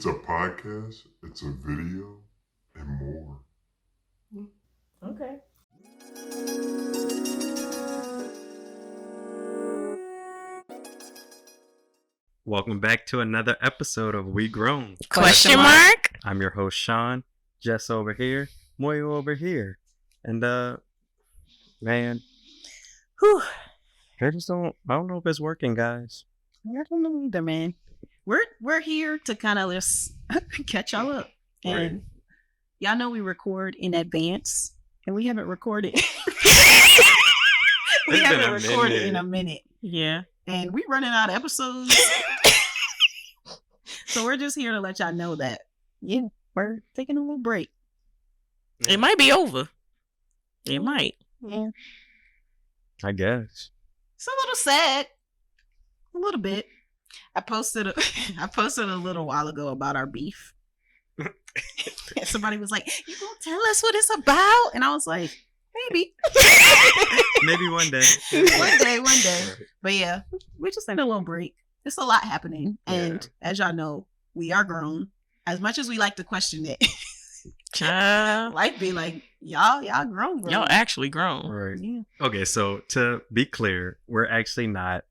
It's a podcast, it's a video, and more. Okay. Welcome back to another episode of We GRWN. Question mark? I'm your host, Sean. Jess over here. Moyo over here. And, man. Whew. I don't know if it's working, guys. I don't know either, man. We're here to kind of just catch y'all up. And y'all know we record in advance. And we haven't recorded. We haven't recorded in a minute. Yeah. And we running out of episodes. So we're just here to let y'all know that, yeah, we're taking a little break. It might be over. It might. Yeah. I guess. It's a little sad. A little bit. I posted a little while ago about our beef. And somebody was like, "You gonna tell us what it's about?" And I was like, maybe. Maybe one day. One day. But yeah, we just need a little break. It's a lot happening. And as y'all know, we are grown. As much as we like to question it. Child. Life be like, y'all grown. Y'all actually grown. Right. Yeah. Okay, so to be clear, we're actually not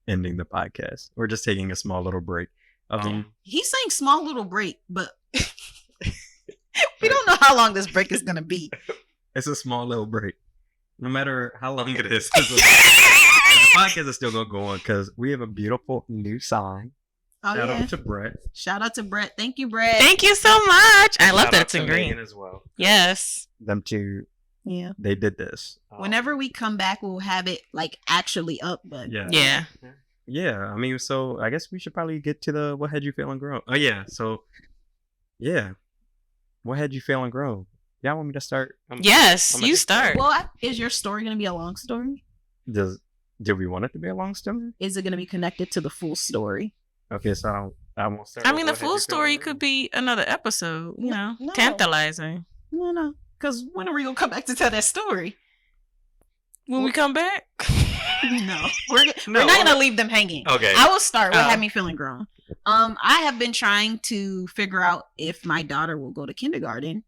ending the podcast. We're just taking a small little break. He's saying small little break, but we don't know how long this break is gonna be. It's a small little break. No matter how long it is. The podcast is still going to go on because we have a beautiful new song. Oh, Shout yeah. out to Brett. Shout out to Brett. Thank you, Brett. Thank you so much. I love Shout that out it's in to green. Megan as well. Yes. Them two, Yeah. they did this. Whenever we come back, we'll have it like actually up. But Yeah. Yeah. Yeah. I mean, so I guess we should probably get to the what had you feeling grown. Oh, yeah. So, yeah. What had you feeling grown? Y'all want me to start? Yes, you start. Well, is your story gonna be a long story? Do we want it to be a long story? Is it gonna be connected to the full story? Okay, so I won't start. I with mean, the what had full you feeling story grown. could be another episode, you know, No. tantalizing. No. Because when are we gonna come back to tell that story? When we come back? No, we're not gonna leave them hanging. Okay. I will start. What Oh. had me feeling grown? I have been trying to figure out if my daughter will go to kindergarten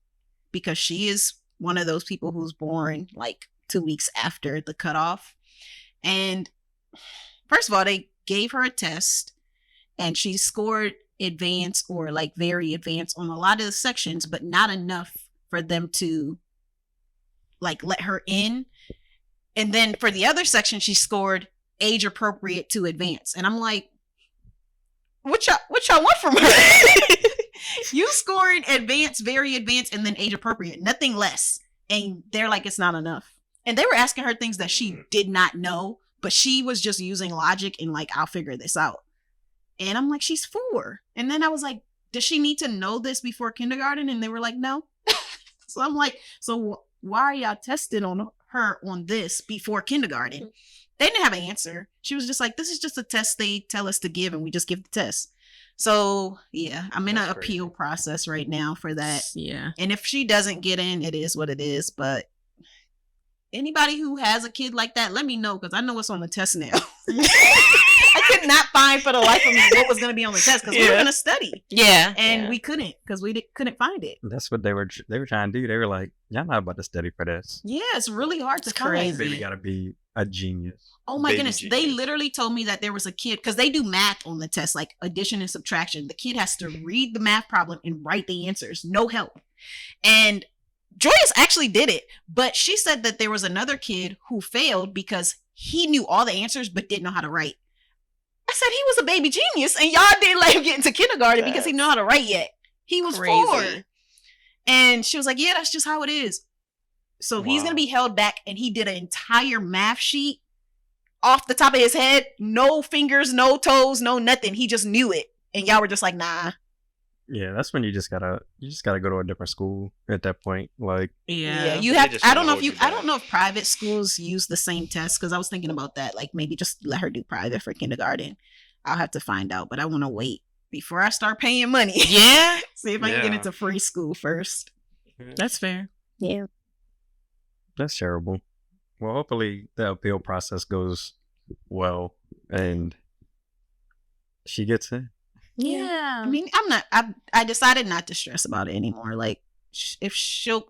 because she is one of those people who's born like 2 weeks after the cutoff. And first of all, they gave her a test and she scored advanced or like very advanced on a lot of the sections, but not enough for them to like let her in. And then for the other section, she scored age appropriate to advance. And I'm like, what y'all want from her? You scored advanced, very advanced, and then age appropriate, nothing less. And they're like, it's not enough. And they were asking her things that she did not know, but she was just using logic and like, I'll figure this out. And I'm like, she's 4. And then I was like, does she need to know this before kindergarten? And they were like, no. So I'm like, so why are y'all testing on her on this before kindergarten? They didn't have an answer. She was just like, this is just a test they tell us to give and we just give the test. So yeah, I'm in an appeal process right now for that. Yeah. And if she doesn't get in, it is what it is. But anybody who has a kid like that, let me know because I know what's on the test now. I could not find for the life of me what was going to be on the test because we were going to study. Yeah. And we couldn't because we couldn't find it. That's what they were trying to do. They were like, y'all not about to study for this. Yeah, it's really hard to It's find. crazy. Baby gotta be a genius. Oh my Baby goodness. genius. They literally told me that there was a kid because they do math on the test, like addition and subtraction. The kid has to read the math problem and write the answers. No help. And Joyous actually did it, but she said that there was another kid who failed because he knew all the answers but didn't know how to write. I said he was a baby genius and y'all didn't let him get into kindergarten because he didn't know how to write yet. He was 4. And she was like, yeah, that's just how it is. So he's going to be held back and he did an entire math sheet off the top of his head. No fingers, no toes, no nothing. He just knew it. And y'all were just like, nah. Yeah, that's when you just gotta go to a different school at that point. Like, Yeah, Yeah. you They have. just I don't wanna know if hold you. you I back. don't know if private schools use the same test because I was thinking about that. Like maybe just let her do private for kindergarten. I'll have to find out, but I want to wait before I start paying money. Yeah. See if I can get Yeah. into free school first. That's fair. Yeah. that's terrible. Well, hopefully the appeal process goes well and she gets in. I mean, I decided not to stress about it anymore. Like, if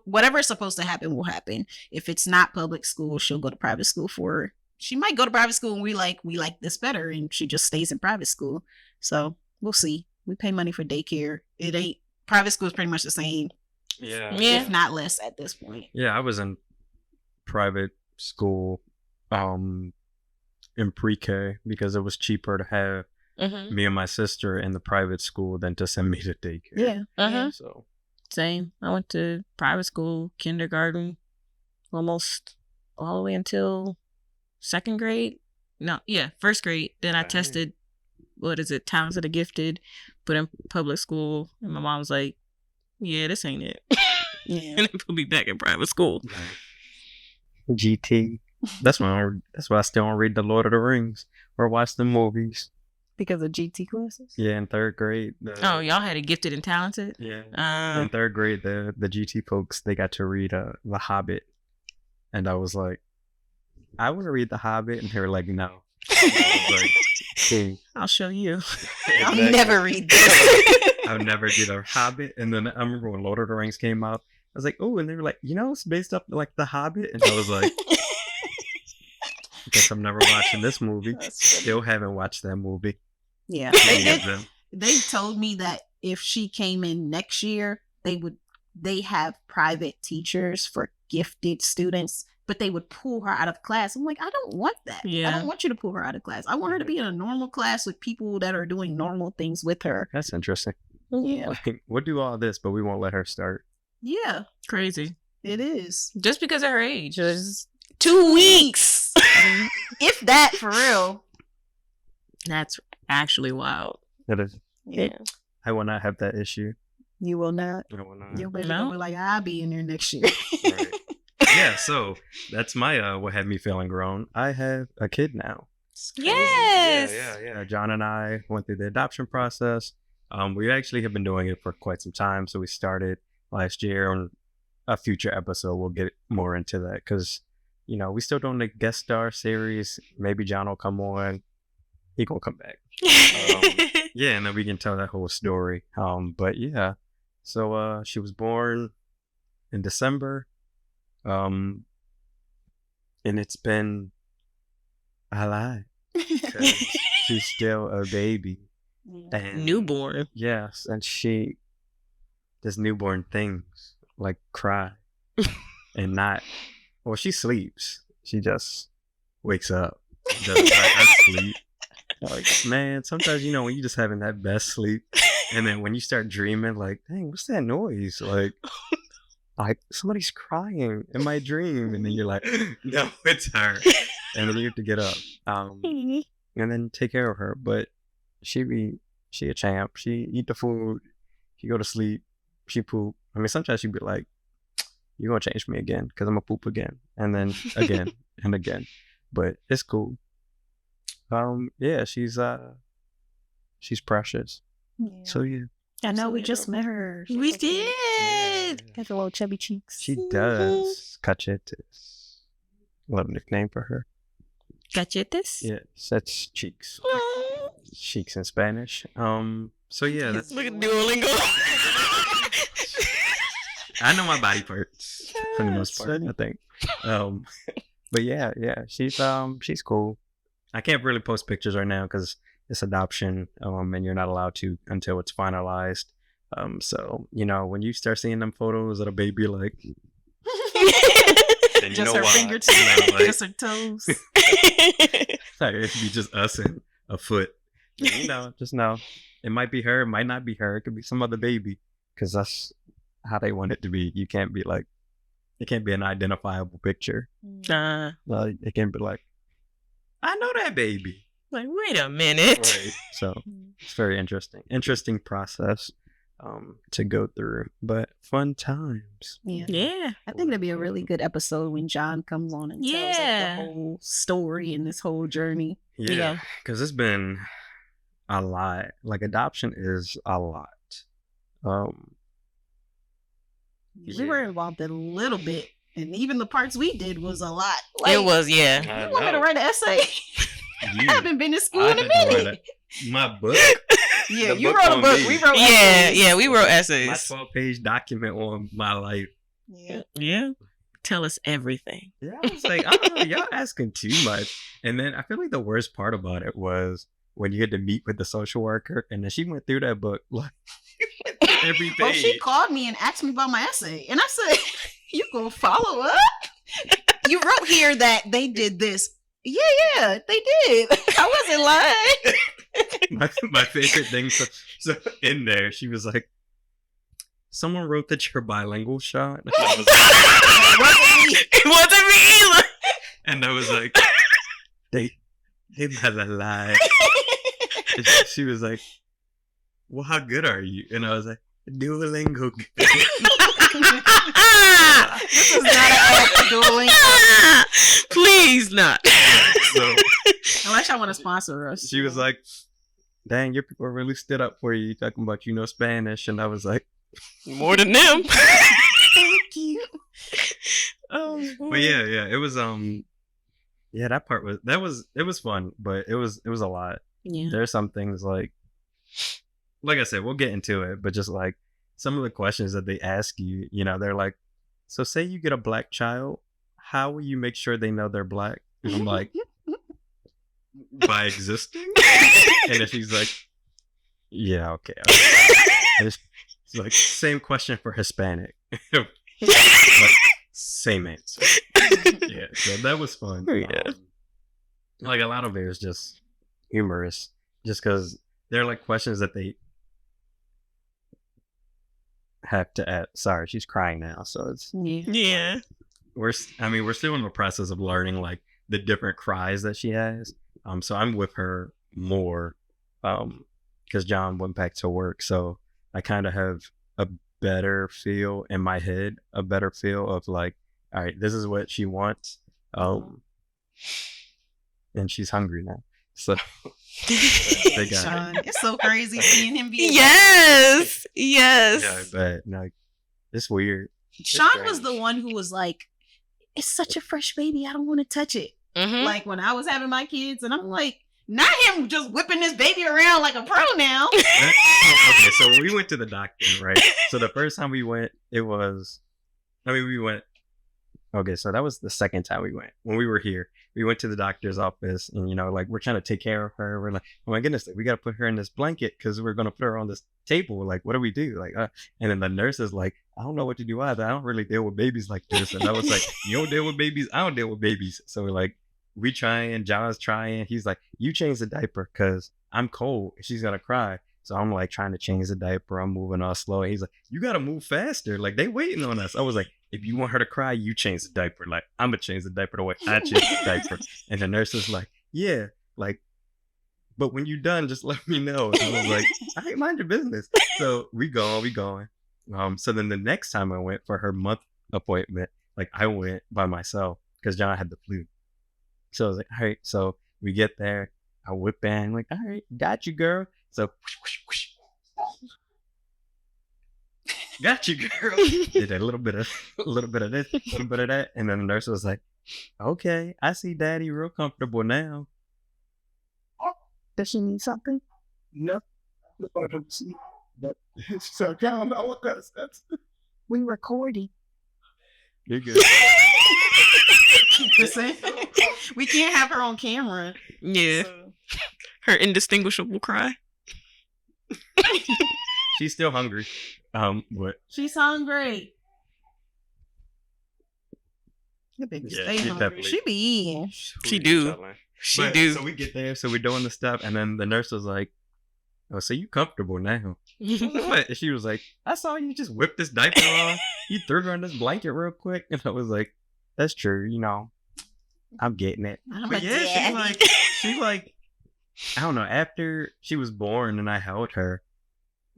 whatever's supposed to happen will happen. If it's not public school, she'll go to private school she might go to private school and we like this better, and she just stays in private school. So we'll see. We pay money for daycare. Private school is pretty much the same. Yeah. If not less at this point. Yeah, I was in private school in pre-K because it was cheaper to have me and my sister in the private school than to send me to daycare. Yeah. So Same. I went to private school, kindergarten, almost all the way until second grade. No, yeah, first grade. Then I tested, talented or gifted, put in public school, and my mom was like, "Yeah, this ain't it." Yeah. And then put me back in private school. GT. That's why I still don't read The Lord of the Rings or watch the movies. Because of GT classes? Yeah, in third grade. Oh, y'all had a gifted and talented? Yeah. In third grade, the GT folks, they got to read The Hobbit. And I was like, I want to read The Hobbit. And they were like, no. I was like, okay. I'll show you. I'll never read this. I'll never do The Hobbit. And then I remember when Lord of the Rings came out, I was like, oh, and they were like, it's based off like The Hobbit. And I was like, I guess I'm never watching this movie. Still haven't watched that movie. Yeah. They told me that if she came in next year, they have private teachers for gifted students, but they would pull her out of class. I'm like, I don't want that. Yeah. I don't want you to pull her out of class. I want her to be in a normal class with people that are doing normal things with her. That's interesting. Yeah. Like, we'll do all this, but we won't let her start. Yeah. Crazy. It is. Just because of her age. It's 2 weeks. If that, for real. That's actually wild. It is. Yeah. I will not have that issue. You will not. I will not. Your baby No. will be like, I'll be in there next year. Right. Yeah, so that's my what had me feeling grown. I have a kid now. Yes. Yeah. John and I went through the adoption process. We actually have been doing it for quite some time. So we started last year. On a future episode, we'll get more into that because, we still doing the guest star series. Maybe John will come on. He gonna come back. Yeah, and then we can tell that whole story. But yeah, so she was born in December. And it's been a lot. 'Cause she's still a baby. And Newborn. yes, and she does newborn things like cry and not. Well, she sleeps. She just wakes up. Doesn't let us sleep. Like, man, sometimes when you just having that best sleep, and then when you start dreaming, like, dang, what's that noise? Like somebody's crying in my dream, and then you're like, no, it's her, and then you have to get up, and then take care of her. But she a champ. She eat the food, she go to sleep, she poop. I mean, sometimes she'd be like, you gonna change me again because I'm gonna poop again, and then again and again. But it's cool. Yeah, she's precious. Yeah. So yeah. I know we just met her. We did. Has a little chubby cheeks. She does. Cachetes. Love nickname for her. Cachetes? Yes, that's cheeks. Cheeks in Spanish. So yeah, that's, Look at DuoLingo. I know my body parts for the most part, I think. But yeah, she's cool. I can't really post pictures right now because it's adoption, and you're not allowed to until it's finalized. So when you start seeing them photos of the baby, like, then Just her fingertips, just her toes. Sorry, it'd be just us and a foot. Just know it might be her, it might not be her. It could be some other baby because that's how they want it to be. You can't be like, it can't be an identifiable picture. Well, it can be like, I know that baby. Like, wait a minute. Right. So it's very interesting process to go through, but fun times. Yeah. I think it'd be a really good episode when John comes on and tells the whole story and this whole journey. Yeah, because it's been a lot. Like, adoption is a lot. We were involved in a little bit, and even the parts we did was a lot. Like, It was, yeah. you want me to write an essay? I haven't been to school in a minute. My book. Yeah, The you book wrote a on book. me. We wrote Yeah, essays. yeah, we wrote My essays. 12-page document on my life. Yeah. Yeah. Tell us everything. Yeah, I was like, I don't know, y'all asking too much. And then I feel like the worst part about it was when you had to meet with the social worker, and then she went through that book like every page. Well, she called me and asked me about my essay, and I said, "You gonna follow up? You wrote here that they did this. Yeah, they did. I wasn't lying." my favorite thing. So in there, she was like, "Someone wrote that you're bilingual, Sean." And I was like, It wasn't me either. and I was like, they might have lied. And she was like, "Well, how good are you?" And I was like, "DuoLingo." This is not an app for DuoLingo. Please not. So Unless y'all want to sponsor us. she was like, "Dang, your people really stood up for you, talking about Spanish." And I was like, More than them. "Thank you." Oh, but yeah, it was yeah, that part was fun, but it was a lot. yeah. There's some things like I said, we'll get into it, but just like some of the questions that they ask you, they're like, so say you get a black child, how will you make sure they know they're black? And I'm like, by existing? And then she's like, yeah, okay. And it's like, same question for Hispanic. Like, same answer. Yeah, so that was fun. Yeah. Like a lot of it is just humorous, just because they're like questions that they have to ask. Sorry, she's crying now, so it's Yeah. we're still in the process of learning like the different cries that she has. So I'm with her more, because John went back to work, so I kind of have a better feel in my head, of like, all right, this is what she wants, and she's hungry now, so they got Sean, it's so crazy seeing him be. Yes. Yes. yeah, I bet. Like, it's weird. Sean was the one who was like, "It's such a fresh baby. I don't want to touch it." Mhm. Like when I was having my kids, and I'm like, not him just whipping this baby around like a pro now. Okay, so we went to the doctor, right? So the first time we went, we went. Okay, so that was the second time we went. When we were here, we went to the doctor's office, and like we're trying to take care of her. We're like, oh my goodness, we got to put her in this blanket because we're gonna put her on this table. Like, what do we do? Like, and then the nurse is like, I don't know what to do either. I don't really deal with babies like this. And I was like, you don't deal with babies? I don't deal with babies. So we're like, we trying, John's trying. He's like, you change the diaper because I'm cold. She's gonna cry. So I'm like trying to change the diaper. I'm moving all slow. And he's like, you gotta move faster. Like, they waiting on us. I was like, if you want her to cry, you change the diaper. Like, I'm gonna change the diaper the way I change the diaper. And the nurse is like, yeah, like, but when you're done, just let me know. And I was like, I ain't mind your business. So we going. So then the next time I went for her month appointment, like I went by myself because John had the flu. So I was like, all right. So we get there. I whip in, like, all right, got you, girl. So got you, girl. Did a little bit of this, a little bit of that, and then the nurse was like, okay, I see Daddy real comfortable now. Does she need something? No. So, John, I want that. We recording. You're good. Listen, we can't have her on camera. Yeah. So. Her indistinguishable cry. She's still hungry. But She's hungry. The baby Yeah, stay she hungry. definitely- She be eating. She do. She But, do. So we get there, so we're doing the stuff, and then the nurse was like, oh, so you comfortable now? What? And she was like, I saw you just whip this diaper off. You threw her on this blanket real quick. And I was like, that's true, I'm getting it. I'm But a yeah, daddy. she like, I don't know, after she was born and I held her,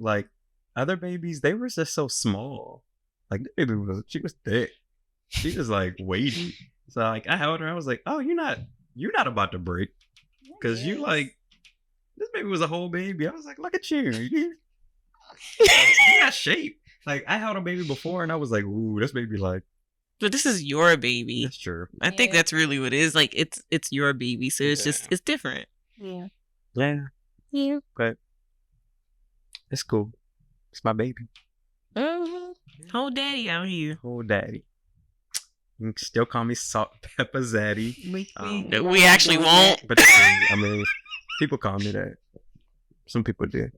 like, other babies, they were just so small. Like, the baby she was thick. She was like weighty. So like, I held her, I was like, oh, you're not about to break. Cause you like, this baby was a whole baby. I was like, look at you. You got shape. Like, I held a baby before and I was like, ooh, this baby like, But this is your baby. that's true. I think Yeah. that's really what it is. Like, it's your baby, so it's just Yeah. it's different. Yeah. Yeah. Yeah. But It's cool. It's my baby. Whole daddy out here. Whole daddy. You can still call me Salt Pepper Zaddy. We actually won't. But I mean, people call me that. Some people do.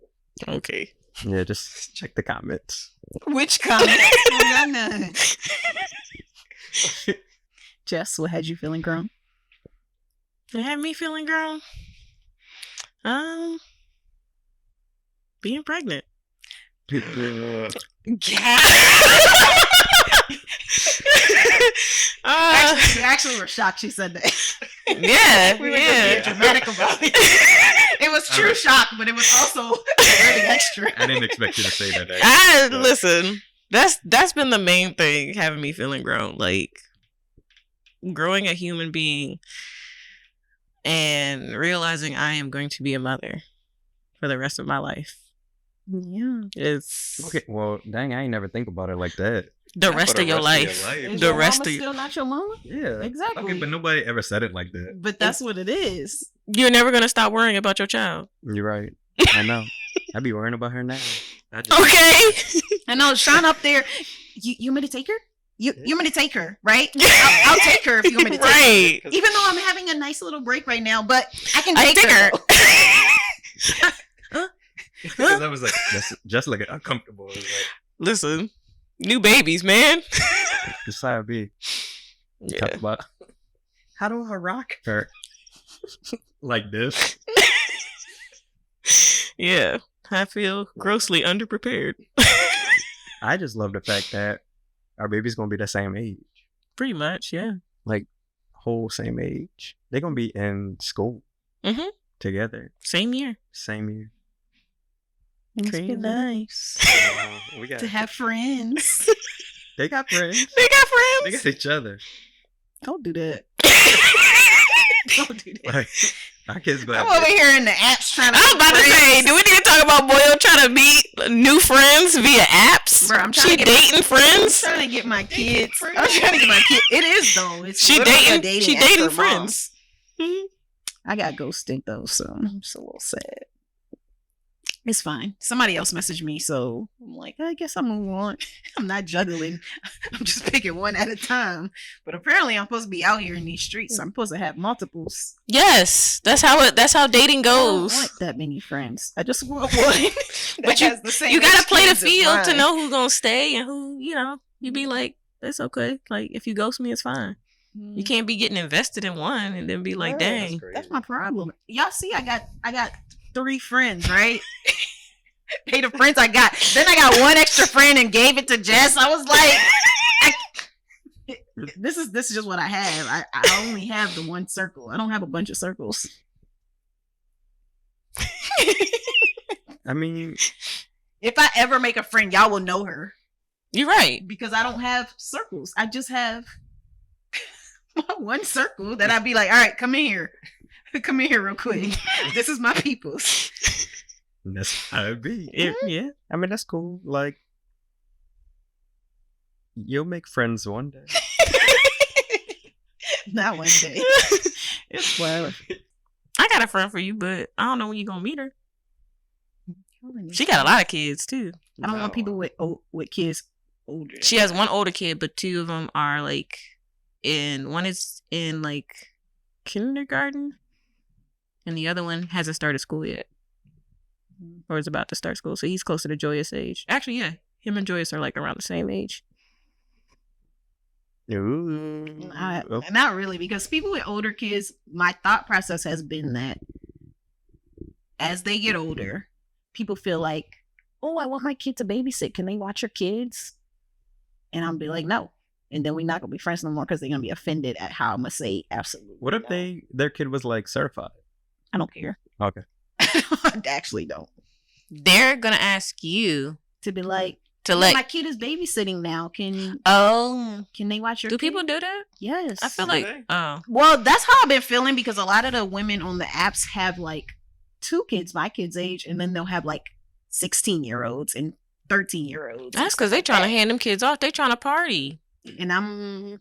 Okay. Yeah, just check the comments. Which comment? Jess, what had you feeling grown? It had me feeling grown. Being pregnant. Actually, we're shocked she said that. Yeah, we were just being dramatic about it. It was true shock, but it was also very extra. I didn't expect you to say that. Listen, that's been the main thing having me feeling grown. Like growing a human being and realizing I am going to be a mother for the rest of my life. Yeah. It's okay. Well, dang, I ain't never think about it like that. The rest of your life. Is the your rest mama of still not your mama? Yeah. Exactly. Okay, but nobody ever said it like that. But that's what it is. You're never gonna stop worrying about your child. You're right. I know. I be worrying about her now. Okay. I know. Sean up there. You want me to take her? You want me to take her, right? I'll take her if you want me to take her. Even though I'm having a nice little break right now, but I can take her. Because I was like, just like uncomfortable. It was like, listen, new babies, man. Just how it be. Yeah. Talk about how do I rock her like this? Yeah, I feel grossly underprepared. I just love the fact that our baby's gonna be the same age. Pretty much, yeah. Like whole same age. They're gonna be in school together. Same year. Same year. Pretty nice. We got to have friends. They got friends. They got friends. They got each other. Don't do that. Don't do that. Like, our kids go I'm over here in the apps trying to. I was about to say, do we need to talk about Boyle trying to meet new friends via apps? Bro, I'm trying she to dating friends. I'm trying to get my kids. I'm trying to get my kids. It is though. It's she dating. She dating friends. I got ghosted though, so I'm just a little sad. It's fine. Somebody else messaged me, so I'm like, I guess I'll move on. I'm not juggling. I'm just picking one at a time. But apparently, I'm supposed to be out here in these streets. So I'm supposed to have multiples. Yes, that's how dating goes. I don't want that many friends. I just want one. But you gotta play the field to know who's gonna stay and who you be like, it's okay. Like if you ghost me, it's fine. You can't be getting invested in one and then be like, dang, that's my problem. Y'all see, I got 3 friends, right? They the friends I got. Then I got one extra friend and gave it to Jess. I was like, this is just what I have. I only have the one circle. I don't have a bunch of circles. I mean, if I ever make a friend, y'all will know her. You're right. Because I don't have circles. I just have my one circle that I'd be like, all right, come in here. Come in here real quick. This is my peoples. That's how it be. Yeah. I mean, that's cool. Like, you'll make friends one day. Not one day. It's whatever. I got a friend for you, but I don't know when you're gonna meet her. She got a lot of kids too. I don't want people with kids older. She has one older kid, but 2 of them are like one is in like kindergarten. And the other one hasn't started school yet. Or is about to start school. So he's closer to Joyous' age. Actually, yeah. Him and Joyous are like around the same age. Ooh. Not really. Because people with older kids, my thought process has been that as they get older, people feel like, oh, I want my kid to babysit. Can they watch your kids? And I'll be like, no. And then we're not going to be friends no more because they're going to be offended at how I'm going to say absolutely. What if their kid was like certified? I don't care. Okay. I actually don't. They're gonna ask you to be like, my kid is babysitting now. Can they watch your kid? Do people do that? Yes. I feel like well, that's how I've been feeling because a lot of the women on the apps have like 2 kids my kid's age, and then they'll have like 16-year-olds and 13-year-olds. That's because they trying to hand them kids off. They trying to party. And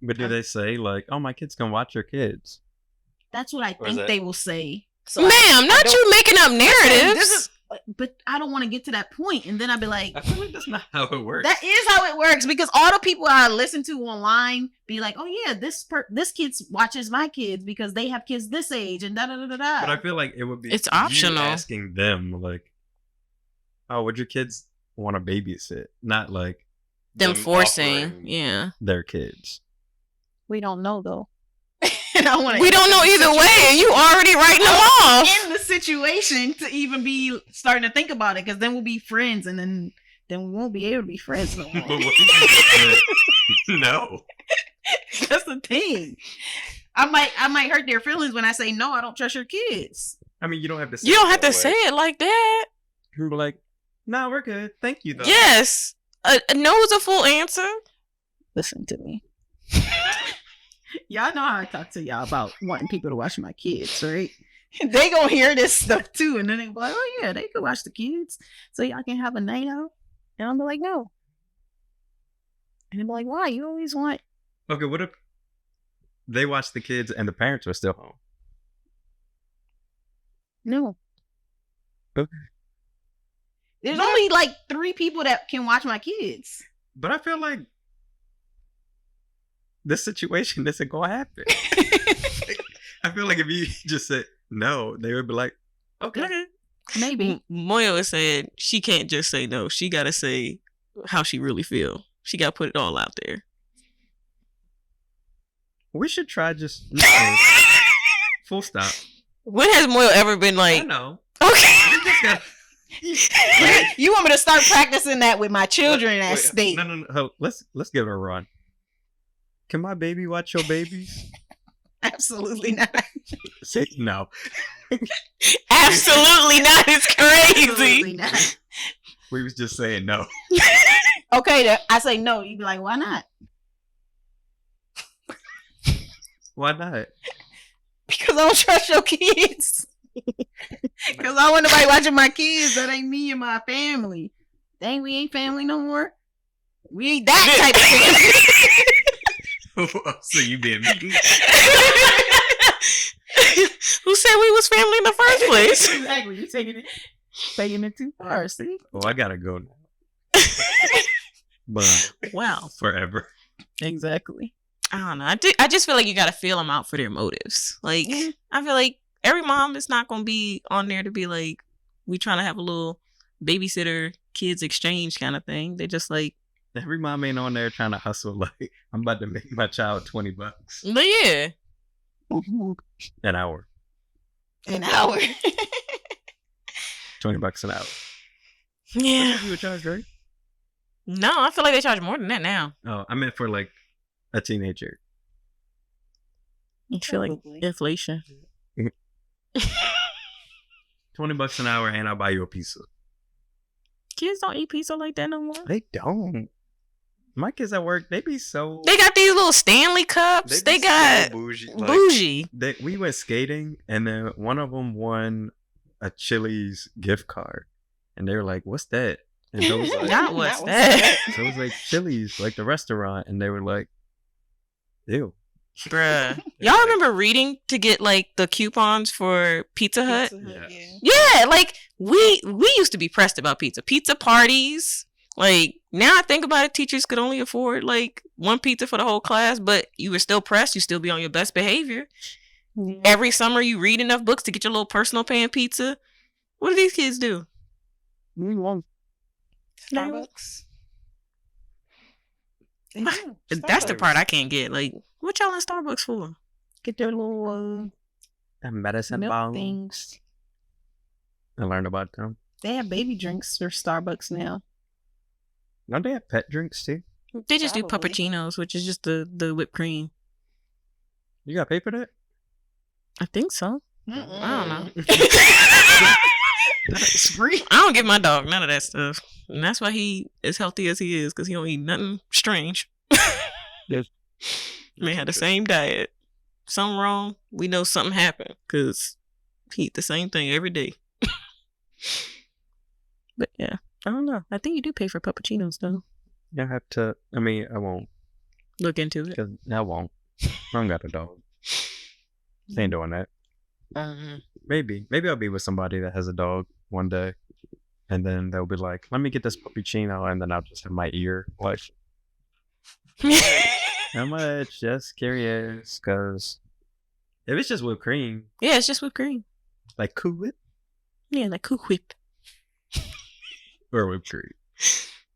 But do they say like, oh, my kid's gonna watch your kids? That's what I think they will say. So ma'am, not you making up narratives. but I don't want to get to that point. And then I'd be like, I feel like that's not how it works. that is how it works, because all the people I listen to online be like, oh yeah, this kid watches my kids because they have kids this age and da da da da da. But I feel like it would be It's you optional. asking them like, oh, would your kids want to babysit? Not like Them forcing. offering Yeah. their kids. We don't know though. And I wanna We don't know either way, and you already writing them off. in the situation to even be starting to think about it, because then we'll be friends, and then we won't be able to be friends no But more. what if you said no? That's the thing. I might hurt their feelings when I say no, I don't trust your kids. I mean, you don't have to say You don't it have to that say way. it like that. You're like, no, we're good. Thank you, though. Yes. A no is a full answer. Listen to me. Y'all know how I talk to y'all about wanting people to watch my kids, right? They gonna hear this stuff too, and then they be like, oh yeah, they could watch the kids, so y'all can have a night out. And I'm like, no. And they be like, why? You always want. Okay, what if they watch the kids and the parents are still home? No. Okay. There's only like 3 people that can watch my kids. But I feel like this situation isn't going to happen. I feel like if you just said no, they would be like, okay. Maybe. Moyo said she can't just say no. She got to say how she really feel. She got to put it all out there. We should try just full stop. When has Moyo ever been I like, know. okay. You just gotta- You want me to start practicing that with my children in that Wait, state? No. Let's give it a run. Can my baby watch your babies? Absolutely not. Say no. Absolutely not. It's Absolutely crazy. not. We was just saying no. Okay, I say no. You'd be like, why not? Why not? Because I don't trust your kids. Because I want nobody watching my kids. That ain't me and my family. Dang, we ain't family no more. We ain't that type of family. So you being mean? Who said we was family in the first place? Exactly. You taking it too far. See? Oh, I gotta go now. But Wow. forever. Exactly. I don't know. I just feel like you got to feel them out for their motives. Like, I feel like every mom is not going to be on there to be like, we trying to have a little babysitter kids exchange kind of thing. They just like, Every mom ain't on there trying to hustle like I'm about to make my child $20 but yeah. an hour. An hour. $20 an hour. Yeah. That's what you would charge, right? No, I feel like they charge more than that now. Oh, I meant for like a teenager. You feel like Probably. inflation. $20 an hour, and I'll buy you a pizza. Kids don't eat pizza like that no more. They don't. My kids at work, they be so. They got these little Stanley cups. They be got so bougie. Like, bougie. we went skating, and then one of them won a Chili's gift card, and they were like, "What's that?" And I was like, Not what's that. so it was like Chili's, like the restaurant, and they were like, "Ew." Bruh. Y'all remember reading to get like the coupons for Pizza Hut? Yes. Yeah, like we used to be pressed about pizza parties. Like now I think about it, teachers could only afford like one pizza for the whole class, but you were still pressed. You still be on your best behavior. Every summer you read enough books to get your little personal pan pizza. What do these kids do? Starbucks. That's the part I can't get. Like, what y'all in Starbucks for? Get their little And medicine milk ball. things. I learned about them. They have baby drinks for Starbucks now. Don't they have pet drinks too? They just Probably. do puppuccinos, which is just the whipped cream. You got to pay for that? I think so. I don't know. It's free. I don't give my dog none of that stuff. And that's why he as healthy as he is, because he don't eat nothing strange. Yes. May have the same diet. Something wrong, we know something happened, because he eat the same thing every day. But yeah, I don't know. I think you do pay for puppuccinos, though. You have to. I mean, I won't. Look into it. Cause I won't. I don't got a dog. Ain't doing that. Mhm. Maybe I'll be with somebody that has a dog one day. and then they'll be like, "Let me get this puppuccino," and then I'll just have my ear like, "How much?" Just curious, because if it's just whipped cream, Yeah, it's just whipped cream. like Cool Whip Yeah, like Cool Whip. or whipped cream.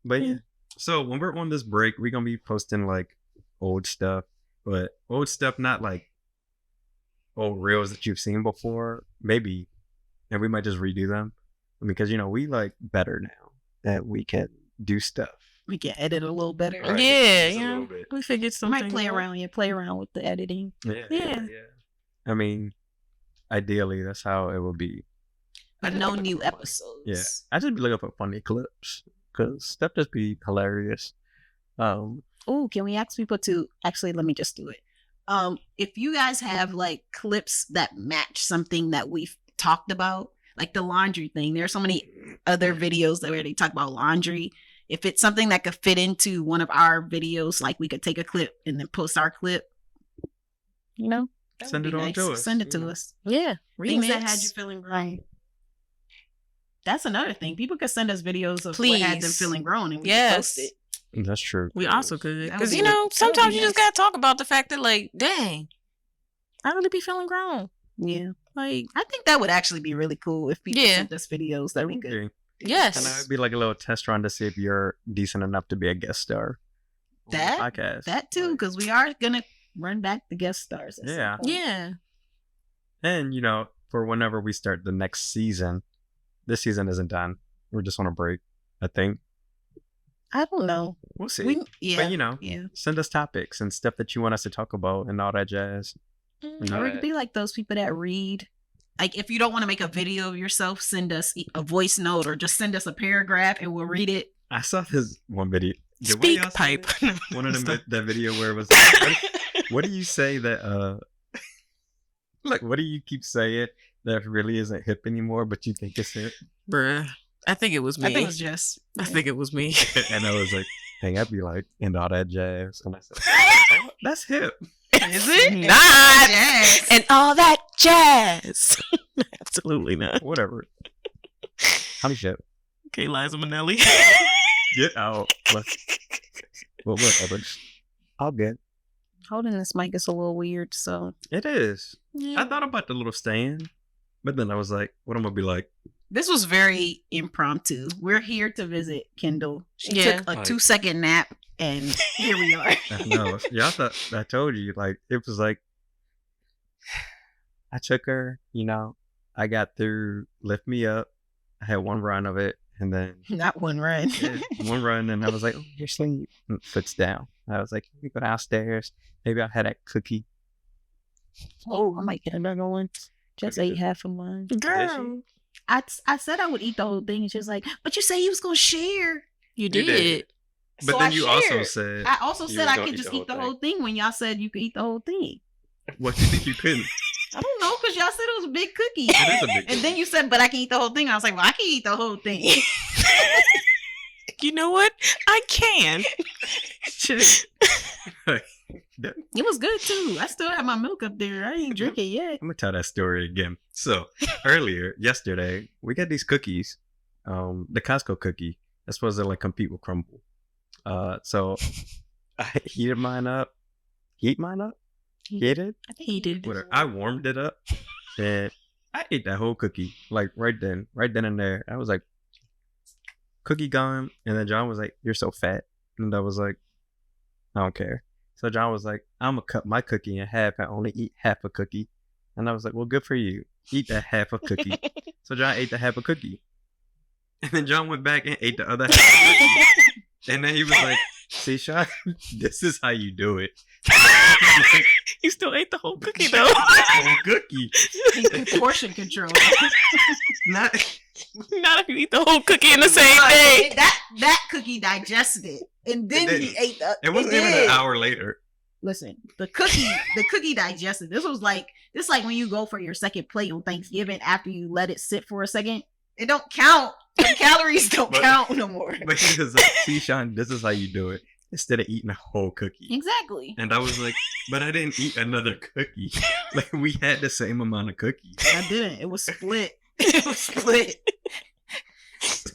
But yeah, so when we're on this break, we're gonna be posting like old stuff, but old stuff, not like old reels that you've seen before, maybe, and we might just redo them because we like better now that we can do stuff. We can edit a little better. Right. Yeah, Just a little bit. we figured I something. might play out. around. Yeah, play around with the editing. Yeah. I mean, ideally, that's how it will be. But no new episodes. Yeah, I just be looking for funny clips because stuff just be hilarious. Oh, can we ask people to actually? Let me just do it. If you guys have like clips that match something that we've talked about, like the laundry thing, there are so many other videos that where they talk about laundry. If it's something that could fit into one of our videos, like we could take a clip and then post our clip. That Send would it be on nice. to us. Send it to Yeah. us. Yeah, Things that remix. had you feeling grown. That's another thing. People could send us videos of what had them Please. feeling grown, and we could Yes. post it. That's true. We also could, That would because be- that would sometimes be you just nice. gotta talk about the fact that, like, dang, I really be feeling grown. Yeah, Like, I think that would actually be really cool if people Yeah. sent us videos that we could. Okay. yes, And that would be like a little test run to see if you're decent enough to be a guest star on the That- podcast. That too, Like, because we are gonna run back the guest stars. at some Yeah. point. yeah, and for whenever we start the next season, this season isn't done. We're just on a break, I think. I don't know. We'll see. Yeah, But yeah. send us topics and stuff that you want us to talk about and all that jazz. Mm. Or it could be like those people that read. Like if you don't want to make a video of yourself, send us a voice note or just send us a paragraph and we'll read it. I saw this one video. Yeah, what Speak y'all say pipe. that? One of them, that video where it was what do you say that like what do you keep saying that really isn't hip anymore but you think it's hip? Bruh, I think it was me. I think it was just. I think it was me. And I was like, dang, I'd be like, and all that jazz. And I said, oh, that's hip. Is it Not. Yes. And all that jazz. Absolutely not. Whatever. Honey shit. Okay, Liza Minnelli. Get out. Well, whatever. All good. Holding this mic is a little weird, so It is. Yeah. I thought about the little stand, but then I was like, what am I gonna be like? this was very impromptu. We're here to visit Kendall. She Yeah. took a Like- 2-second nap, and here we are. I know. Y'all thought I told you, like, it was like I took her, I got through Lift Me Up. I had one run of it, and then Not one run. one run, and I was like, oh, you're asleep. And foot's down. I was like, we go downstairs. Maybe I'll have that cookie. Oh, I might get another one. Just Cookie ate half of mine. Girl, I said I would eat the whole thing, and she was like, "But you say you was gonna share." you did. did. But So then I you also shared. said, I also you said was I gonna could just eat the whole thing when y'all said you could eat the whole thing. what you think you couldn't? I don't know, because y'all said it was a big cookie. It is a big And then you said, "But I can eat the whole thing." I was like, "Well, I can eat the whole thing." You know what? I can. It was good too. I still have my milk up there. I ain't drink it yet. I'm gonna tell that story again. So yesterday, we got these cookies, the Costco cookie that's supposed to like compete with Crumble. So I heated mine up. Heat mine up? Heated? I think he did. Whatever. I warmed it up, and I ate that whole cookie like right then and there. I was like, cookie gone, and then John was like, "You're so fat," and I was like, "I don't care." So John was like, "I'm gonna cut my cookie in half and only eat half a cookie," and I was like, "Well, good for you. Eat that half a cookie." So John ate the half a cookie, and then John went back and ate the other half a cookie, and then he was like, "See, Sean, this is how you do it." You still ate the whole cookie though. Whole cookie, Portion control. not. Not if you eat the whole cookie in the same No, day. that cookie digested it, and then It he did. ate the. It wasn't even did. an hour later. Listen, the cookie digested. This like when you go for your second plate on Thanksgiving after you let it sit for a second. It don't count. The calories don't But- count no more. But he was like, "See, Sean, this is how you do it." Instead of eating a whole cookie. Exactly. And I was like, but I didn't eat another cookie. Like, we had the same amount of cookies. I didn't. It was split. It was split.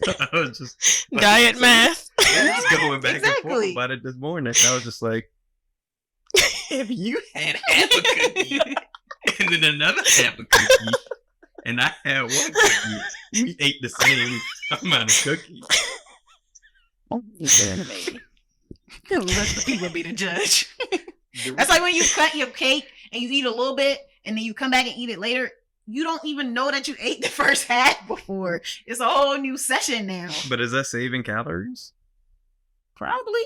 I was just Diet math. I was going back and forth Exactly. about it this morning. I was just like, If you had half a cookie and then another half a cookie, and I had one cookie, we ate the same amount of cookies. Let the people be the judge. That's like when you cut your cake and you eat a little bit and then you come back and eat it later. You don't even know that you ate the first half before. It's a whole new session now. but is that saving calories? Probably.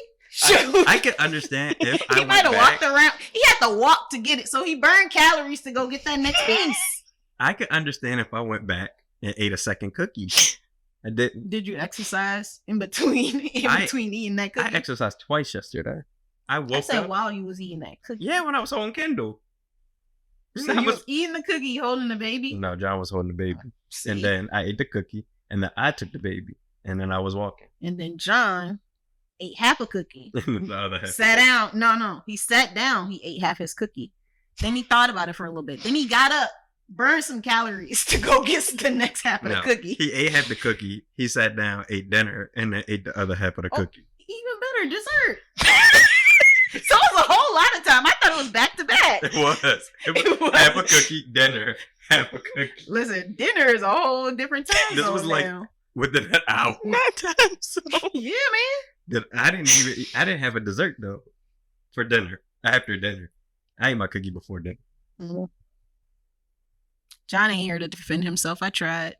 I can understand if I He went might have back. walked around. He had to walk to get it, so he burned calories to go get that next piece. I could understand if I went back and ate a second cookie. I didn't. Did you exercise in between eating that I cookie? exercised twice yesterday. I I woke said up. while you was eating that cookie. Yeah, when I was holding Kendall. So I you was- was eating the cookie, holding the baby. No, John was holding the baby. See? And then I ate the cookie. And then I took the baby. And then I was walking. And then John ate half a cookie. And the other half. Sat down. No. He sat down. He ate half his cookie. Then he thought about it for a little bit. Then he got up, burned some calories to go get the next half of the No, cookie. He ate half the cookie. He sat down, ate dinner, and then ate the other half of the Oh. cookie. Even better, dessert. So it was a whole lot of time. I thought it was back to back. It was. It was. Half a cookie, dinner, half a cookie. Listen, dinner is a whole different time. This zone was like- now. Within an hour. Not time so. Yeah, man. I didn't have a dessert though. For dinner. After dinner. I ate my cookie before dinner. John ain't here to defend himself. I tried.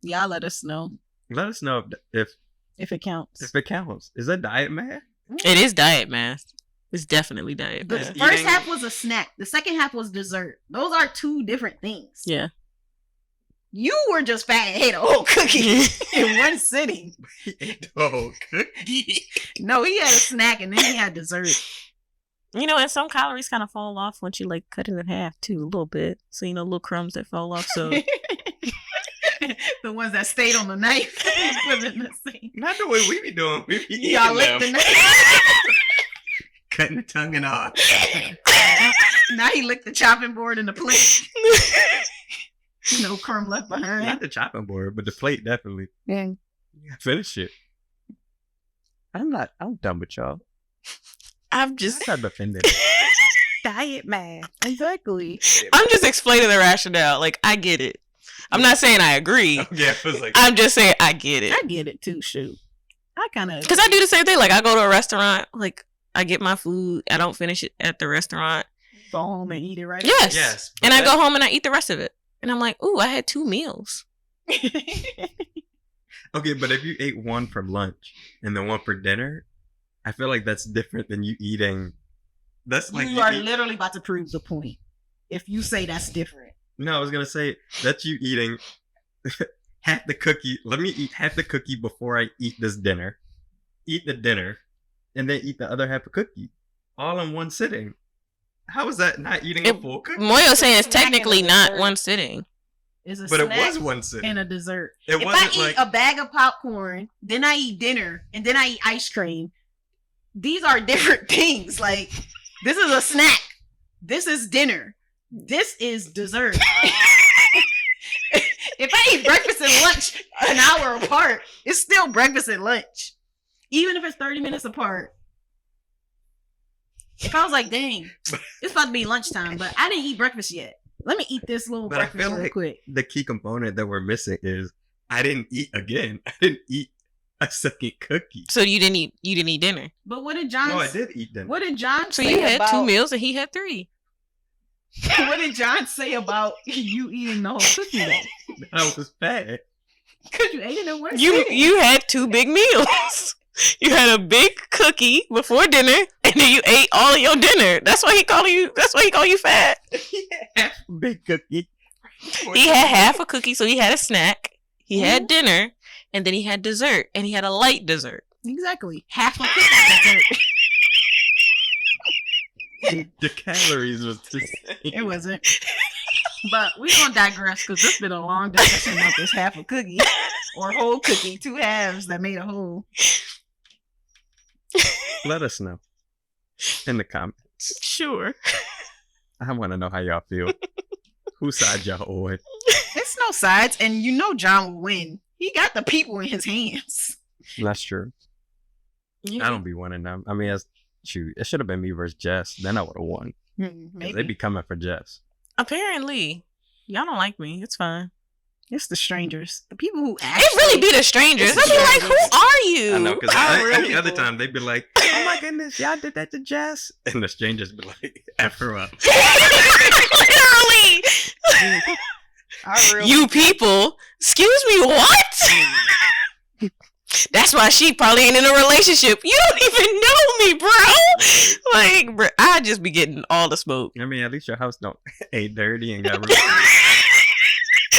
Y'all let us know Let us know if if it counts. it counts. Is that diet math? It is diet math. It's definitely diet The math. first Eating- half was a snack. The second half was dessert. Those are two different things. Yeah. You were just fat and ate a whole cookie in one sitting. He ate the whole cookie. No, he had a snack and then he had dessert. You know, and some calories kind of fall off once you like cut it in half too, a little bit. So you know, little crumbs that fall off. So The ones that stayed on the knife. Put it in the sink. Not the way we be doing. We be eating Y'all licked them, the knife. cutting the tongue and all. Now he licked the chopping board and the plate. No crumb left Not behind. the chopping board, but the plate definitely. Yeah. Finish it. I'm done with y'all. I'm just I'm not offended. diet math. Exactly. I'm just explaining the rationale. Like I get it. I'm not saying I agree. Yeah, it was like I'm just saying I get it. I get it too, shoot. I kind of. Because I do the same thing. Like I go to a restaurant, like I get my food, I don't finish it at the restaurant. Go home and eat it right. Yes. yes, And I go home and I eat the rest of it. And I'm like, ooh, I had 2 meals. Okay, but if you ate one for lunch and then one for dinner, I feel like that's different than you eating. That's like You are literally about to prove the point. If you say that's different. No, I was gonna say that's you eating half the cookie. Let me eat half the cookie before I eat this dinner. Eat the dinner, and then eat the other half of cookie, all in one sitting. How is that not eating a full cookie? Moyo's saying it's Snack and a technically not dessert. one sitting. It's a But it snack was one sitting. and a dessert. It If I wasn't eat like a bag of popcorn, then I eat dinner, and then I eat ice cream, these are different things. Like, this is a snack. This is dinner. This is dessert. If I eat breakfast and lunch an hour apart, it's still breakfast and lunch. Even if it's 30 minutes apart. If I was like, dang, it's about to be lunchtime, but I didn't eat breakfast yet. Let me eat this little But I breakfast feel real like quick. the key component that we're missing is I didn't eat again. I didn't eat a second cookie. So you didn't eat dinner. But what did John No, I did eat dinner. What did John So say you had about 2 meals and he had 3. What did John say about you eating the whole cookie though? That was bad. Because you ate it in one You sitting. you had 2 big meals. You had a big cookie before dinner, and then you ate all of your dinner. That's why he call you fat. Big cookie. He had half a cookie, so he had a snack. He had dinner, and then he had dessert, and he had a light dessert. Exactly. Half a cookie dessert. The calories was the same. It wasn't. But we're gonna digress because this been a long discussion about this half a cookie or whole cookie, 2 halves that made a whole. Let us know in the comments. Sure. I want to know how y'all feel. Whose side y'all on? It's no sides, and you know John will win. He got the people in his hands. That's true. Yeah. I don't be winning them. I mean, shoot, it should have been me versus Jess. Then I would have won. 'Cause Maybe. they be coming for Jess. Apparently, y'all don't like me. It's fine. It's the strangers. The people who It actually... really be the strangers. I be like, who are you? I know, because Our real any other people. time they'd be like, Oh my goodness, y'all did that to Jess. and the strangers be like, F her up. Literally. Our real You people. Excuse me, what? That's why she probably ain't in a relationship. You don't even know me, bro. Like, bro, I just be getting all the smoke. I mean, at least your house ain't dirty and got room.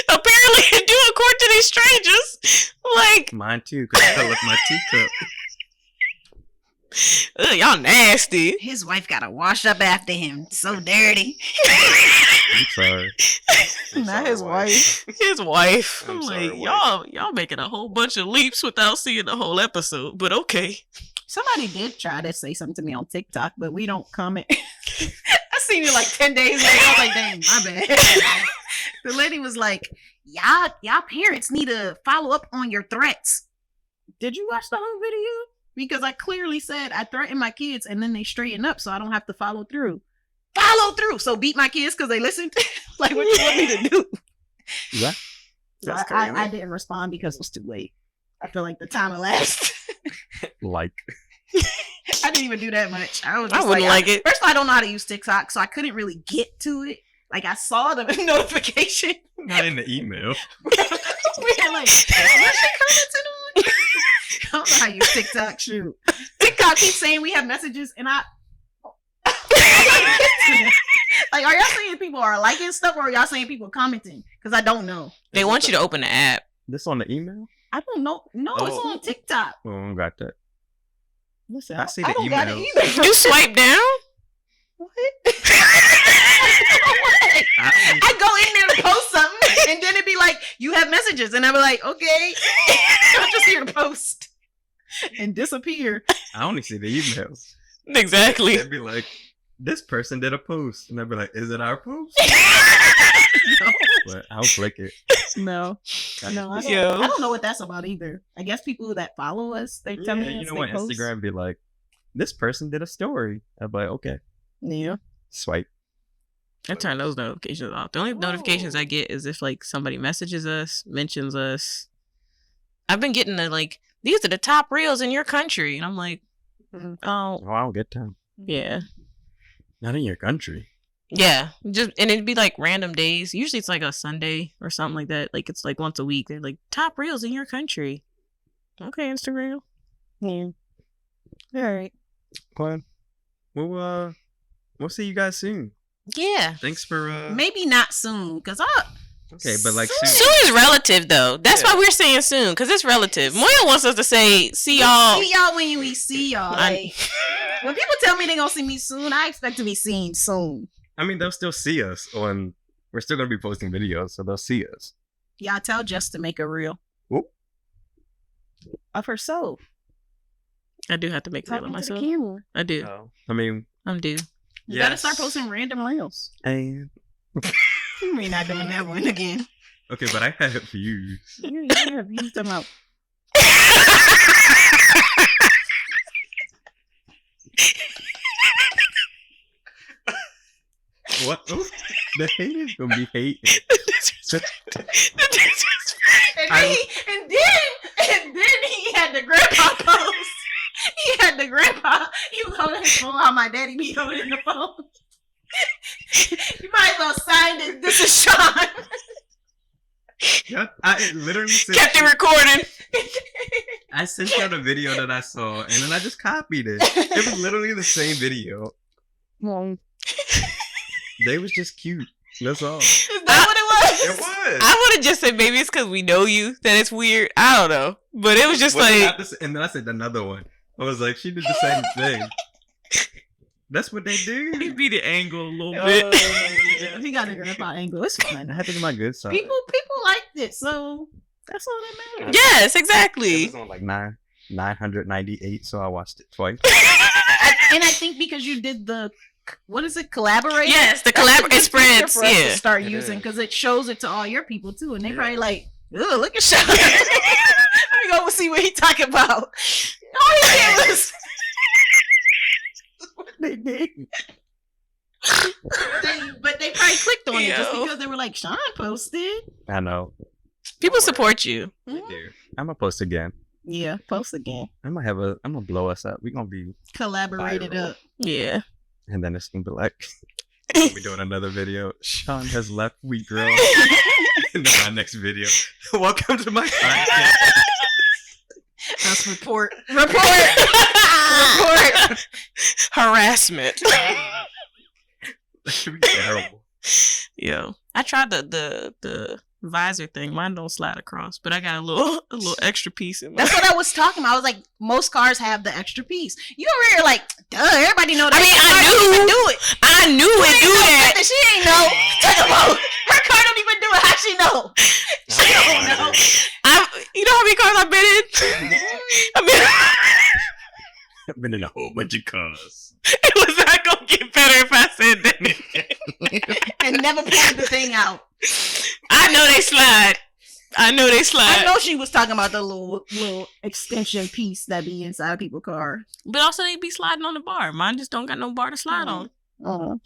Apparently, it do according to these strangers. Like, Mine too, because I left my teacup. ugh, y'all nasty. His wife gotta wash up after him. So dirty. I'm sorry. Not his wife. His wife. I'm I'm sorry, like, y'all making a whole bunch of leaps without seeing the whole episode. But okay. Somebody did try to say something to me on TikTok, but we don't comment. I seen it like 10 days later. I was like, dang, my bad. The lady was like, y'all parents need to follow up on your threats. Did you watch the whole video? Because I clearly said I threaten my kids and then they straighten up so I don't have to follow through. Follow through. So beat my kids because they listened. Like, what you want me to do? Yeah. So That's I crazy. didn't respond because it was too late. I feel like the time elapsed. Like, I didn't even do that much. I was I just wouldn't like it. First of all, I don't know how to use TikTok, so I couldn't really get to it. Like, I saw the notification. Not in the email. We were like, what's she commenting on? I don't know how to use TikTok. Shoot. TikTok keeps saying we have messages, and I like, are y'all saying people are liking stuff, or are y'all saying people commenting? Because I don't know. They want you to open the app. this on the email? I don't know. No, it's Oh. on TikTok. Oh, I don't got that. Listen, I see I the don't got it emails. either. You swipe down? What? I- I go in there to post something, and then it'd be like, you have messages. And I'd be like, okay. I'm just here to post. And disappear. I only see the emails. Exactly. They'd be like, this person did a post. And I'd be like, is it our post? But I'll click it. No. No, I don't, Yo. I don't know what that's about either. I guess people that follow us, they tell Yeah, me you as know they what? post. Instagram be like, this person did a story. I'd be like, okay. Yeah. Swipe. I turn those notifications off. The only notifications I get is if like somebody messages us, mentions us. I've been getting the like, these are the top reels in your country. And I'm like, oh, Oh, I don't get time. yeah. Not in your country. Yeah. Just and it'd be like random days. Usually it's like a Sunday or something like that. Like it's like once a week. They're like, top reels in your country. Okay, Instagram. Yeah. All right. Well, we'll see you guys soon. Yeah. Thanks for Maybe not soon, because okay, but like Soon. soon. Soon is relative though. That's Yeah. why we're saying soon, because it's relative. Moya wants us to say, see y'all. see y'all when we see y'all. I- Like, when people tell me they're gonna see me soon, I expect to be seen soon. I mean, they'll still see us on. We're still gonna be posting videos, so they'll see us. Y'all tell Jess to make a reel Whoop. of herself. I do have to make a reel of Talking to the myself. camera. I do. I mean, I'm due. You gotta Yes. start posting random reels. and You mean not doing that one again? Okay, but I have views. You have used them out. what? The haters gonna be hating. And then he had the grandpa post. He had the grandpa. He was holding his phone while my daddy be holding the phone. You might as well sign this. This is Sean. Yep, I literally said, Kept it recording. I sent out a video that I saw, and then I just copied it. It was literally the same video. They was just cute. That's all. Is that what it was? It was. I would have just said maybe it's because we know you that it's weird. I don't know, but it was just Well, like not the s- and then I said another one. I was like, she did the same thing. That's what they do. he beat the angle a little bit. He got the grandpa angle. It's I fun. had to do my good side. People liked it, so that's all that matters. Yes, It exactly. was on like 998, so I watched it twice. And I think because you did the, what is it, collaborate? Yes, the That's a collab good it feature spreads. for us to Yeah, start It using is. because it shows it to all your people too, and they Yeah. probably like, Ooh, look at Sean. Let me go and see what he talking about. Oh, he was. They did. But they probably clicked on it just Yo. because they were like, Sean posted. I know. People support you. They do. I'm gonna post again. Yeah, post again. I'm gonna blow us up. We're gonna be, Collaborated Viral. up. Yeah. and then it's gonna be like, we'll be doing another video. Sean has left We GRWN. And then my next video. Welcome to my podcast. Us report. Report. Harassment. That should be terrible. Yo, I tried the visor thing. Mine don't slide across, but I got a little extra piece in mine. That's what I was talking about. I was like, most cars have the extra piece. You over here like, duh, everybody know that. I mean, Her car I don't knew. even do it. I knew You it ain't do know that. nothing. She ain't know. Talk about her car don't even do it. How she know? She don't know. You know how many cars I've been in? I've been in a whole bunch of cars. It was not gonna get better if I said that. And never pulled the thing out. I know they slide. I know she was talking about the little extension piece that be inside people's car. But also they be sliding on the bar. Mine just don't got no bar to slide on. Oh.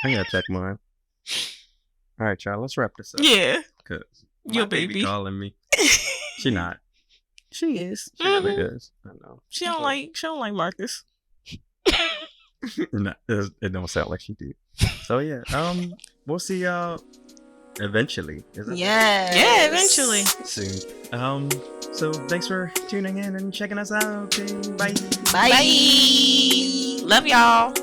I gotta check mine. All right, y'all. Let's wrap this up. Yeah. Cause Your my baby baby. calling me. She not. She is. She really is. I know. She don't like Marcus. No, it don't sound like she did. So yeah, we'll see y'all eventually. Is it? Yes. Yeah, eventually. Soon. So thanks for tuning in and checking us out. Okay, bye. Bye. Bye. Love y'all.